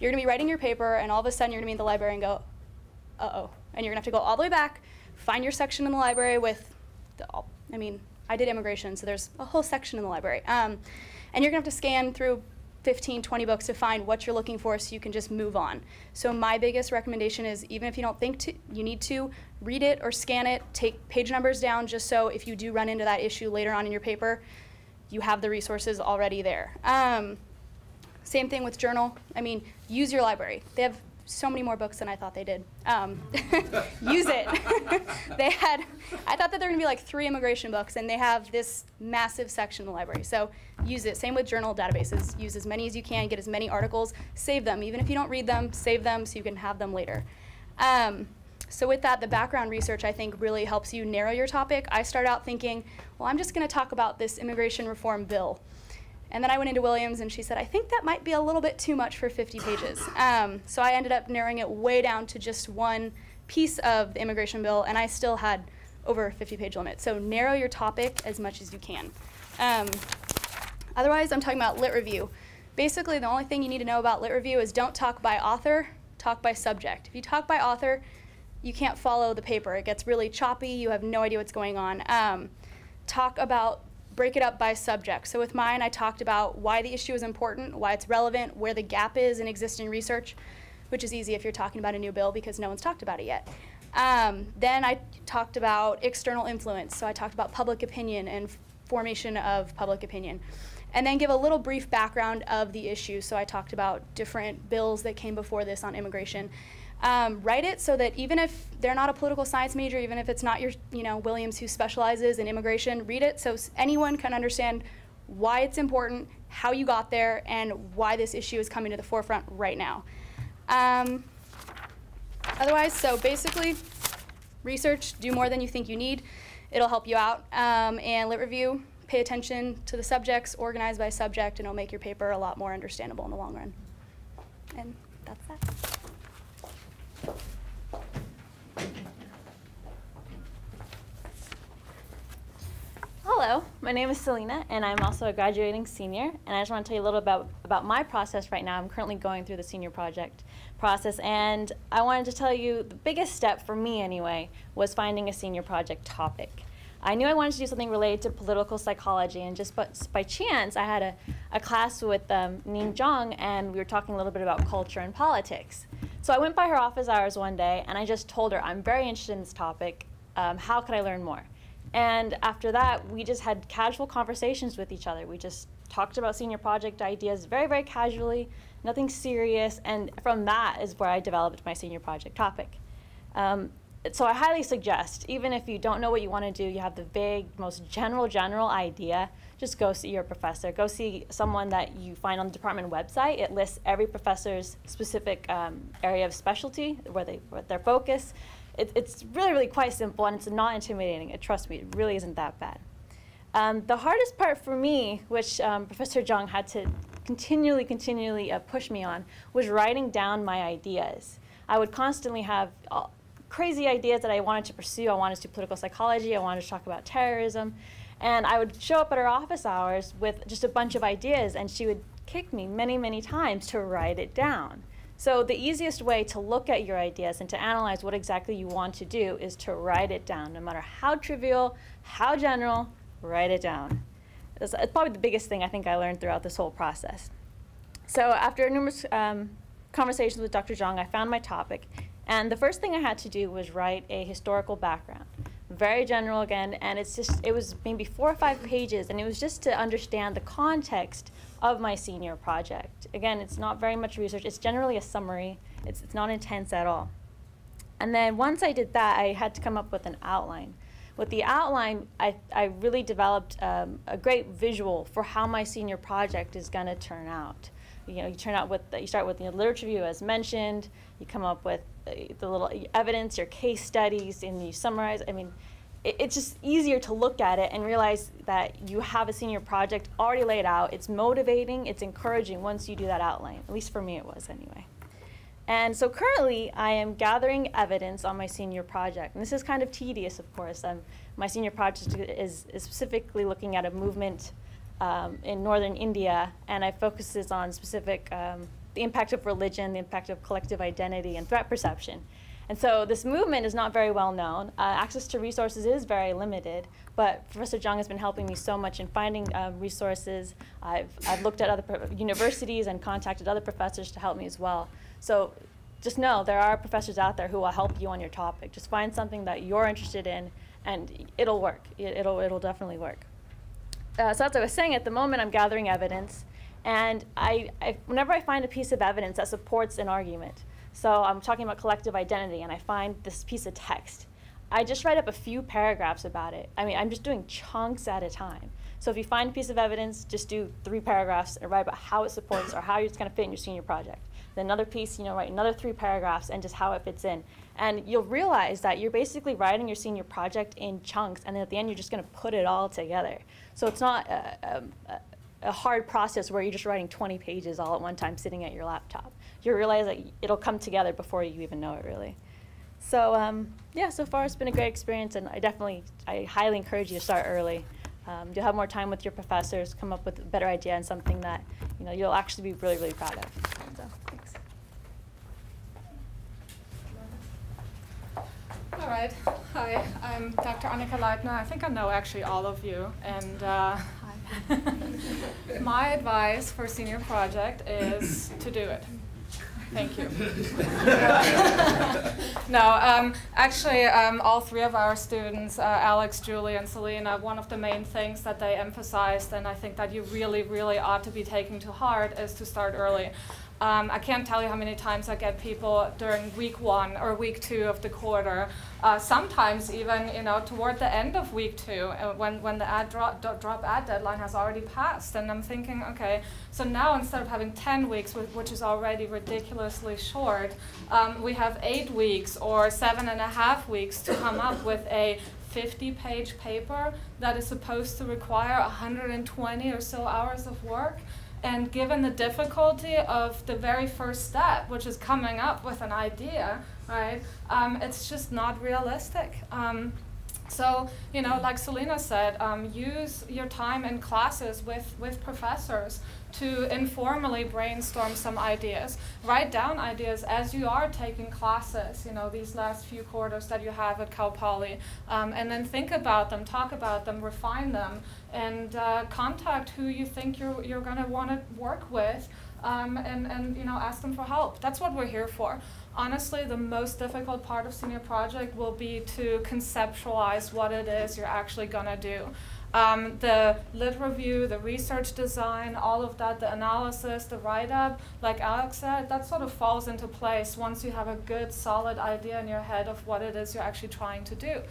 You're gonna be writing your paper, and all of a sudden you're gonna be in the library and go, uh-oh. And you're gonna have to go all the way back, find your section in the library with, I did immigration, so there's a whole section in the library. And you're gonna have to scan through 15, 20 books to find what you're looking for so you can just move on. So my biggest recommendation is, even if you don't think you need to, read it or scan it, take page numbers down, just so if you do run into that issue later on in your paper, you have the resources already there. Same thing with journal. Use your library. They have so many more books than I thought they did. Use it. I thought that there were gonna be like 3 immigration books, and they have this massive section in the library. So use it. Same with journal databases. Use as many as you can, get as many articles, save them. Even if you don't read them, save them so you can have them later. So with that, the background research, I think, really helps you narrow your topic. I started out thinking, well, I'm just gonna talk about this immigration reform bill. And then I went into Williams, and she said, I think that might be a little bit too much for 50 pages. So I ended up narrowing it way down to just one piece of the immigration bill, and I still had over a 50-page limit. So narrow your topic as much as you can. Otherwise, I'm talking about lit review. Basically, the only thing you need to know about lit review is don't talk by author, talk by subject. If you talk by author, you can't follow the paper. It gets really choppy. You have no idea what's going on. Break it up by subject. So with mine, I talked about why the issue is important, why it's relevant, where the gap is in existing research, which is easy if you're talking about a new bill because no one's talked about it yet. Then I talked about external influence. So I talked about public opinion and formation of public opinion. And then give a little brief background of the issue. So I talked about different bills that came before this on immigration. Write it so that even if they're not a political science major, even if it's not your, Williams who specializes in immigration, read it so anyone can understand why it's important, how you got there, and why this issue is coming to the forefront right now. Otherwise, so basically, research, do more than you think you need. It'll help you out. And lit review, pay attention to the subjects, organize by subject, and it'll make your paper a lot more understandable in the long run. And that's that. Hello, my name is Selena, and I'm also a graduating senior, and I just want to tell you a little about my process right now. I'm currently going through the senior project process, and I wanted to tell you the biggest step for me anyway was finding a senior project topic. I knew I wanted to do something related to political psychology, and just by chance I had a class with Ning Zhang, and we were talking a little bit about culture and politics. So I went by her office hours one day, and I just told her, I'm very interested in this topic. How could I learn more? And after that, we just had casual conversations with each other. We just talked about senior project ideas very, very casually, nothing serious, and from that is where I developed my senior project topic. So I highly suggest, even if you don't know what you want to do, you have the vague, most general idea, just go see your professor. Go see someone that you find on the department website. It lists every professor's specific area of specialty, what their focus. It's really, really quite simple, and it's not intimidating. Trust me, it really isn't that bad. The hardest part for me, which Professor Zhang had to continually push me on, was writing down my ideas. I would constantly have crazy ideas that I wanted to pursue. I wanted to do political psychology. I wanted to talk about terrorism. And I would show up at her office hours with just a bunch of ideas, and she would kick me many, many times to write it down. So the easiest way to look at your ideas and to analyze what exactly you want to do is to write it down. No matter how trivial, how general, write it down. It's probably the biggest thing I think I learned throughout this whole process. So after numerous conversations with Dr. Zhang, I found my topic. And the first thing I had to do was write a historical background. Very general again, and it was maybe 4 or 5 pages, and it was just to understand the context of my senior project. Again, it's not very much research. It's generally a summary. It's not intense at all. And then once I did that, I had to come up with an outline. With the outline, I really developed a great visual for how my senior project is going to turn out. You start with the literature review as mentioned. You come up with the little evidence, your case studies, and you summarize. I mean, it's just easier to look at it and realize that you have a senior project already laid out. It's motivating, it's encouraging once you do that outline. At least for me it was anyway. And so currently I am gathering evidence on my senior project. And this is kind of tedious, of course. My senior project is specifically looking at a movement in northern India, and it focuses on specific the impact of religion, the impact of collective identity, and threat perception. And so this movement is not very well known. Access to resources is very limited, but Professor Zhang has been helping me so much in finding resources. I've looked at other universities and contacted other professors to help me as well. So just know there are professors out there who will help you on your topic. Just find something that you're interested in, and it'll work. It'll definitely work. So as I was saying, at the moment I'm gathering evidence, and whenever I find a piece of evidence that supports an argument, so I'm talking about collective identity, and I find this piece of text, I just write up a few paragraphs about it. I mean, I'm just doing chunks at a time. So if you find a piece of evidence, just do 3 paragraphs and write about how it supports or how it's going to fit in your senior project. Then another piece, write another 3 paragraphs and just how it fits in. And you'll realize that you're basically writing your senior project in chunks, and then at the end you're just going to put it all together. So it's not a hard process where you're just writing 20 pages all at one time sitting at your laptop. You realize that it'll come together before you even know it, really. So yeah, so far it's been a great experience, and I highly encourage you to start early. You'll have more time with your professors, come up with a better idea and something that you'll actually be really, really proud of. So, thanks. All right. Hi, I'm Dr. Annika Leitner. I think I know actually all of you. And my advice for senior project is to do it. Thank you. No, actually, all 3 of our students, Alex, Julie, and Selena, one of the main things that they emphasized, and I think that you really, really ought to be taking to heart, is to start early. I can't tell you how many times I get people during week 1 or week 2 of the quarter, sometimes even toward the end of week 2, when the drop ad deadline has already passed, and I'm thinking, okay, so now instead of having 10 weeks, which is already ridiculously short, we have 8 weeks or 7.5 weeks to come up with a 50-page paper that is supposed to require 120 or so hours of work. And given the difficulty of the very first step, which is coming up with an idea, right, it's just not realistic. So, like Selena said, use your time in classes with professors to informally brainstorm some ideas. Write down ideas as you are taking classes, these last few quarters that you have at Cal Poly, and then think about them, talk about them, refine them, and contact who you think you're going to want to work with, and ask them for help. That's what we're here for. Honestly, the most difficult part of senior project will be to conceptualize what it is you're actually going to do. The lit review, the research design, all of that, the analysis, the write-up, like Alex said, that sort of falls into place once you have a good, solid idea in your head of what it is you're actually trying to do.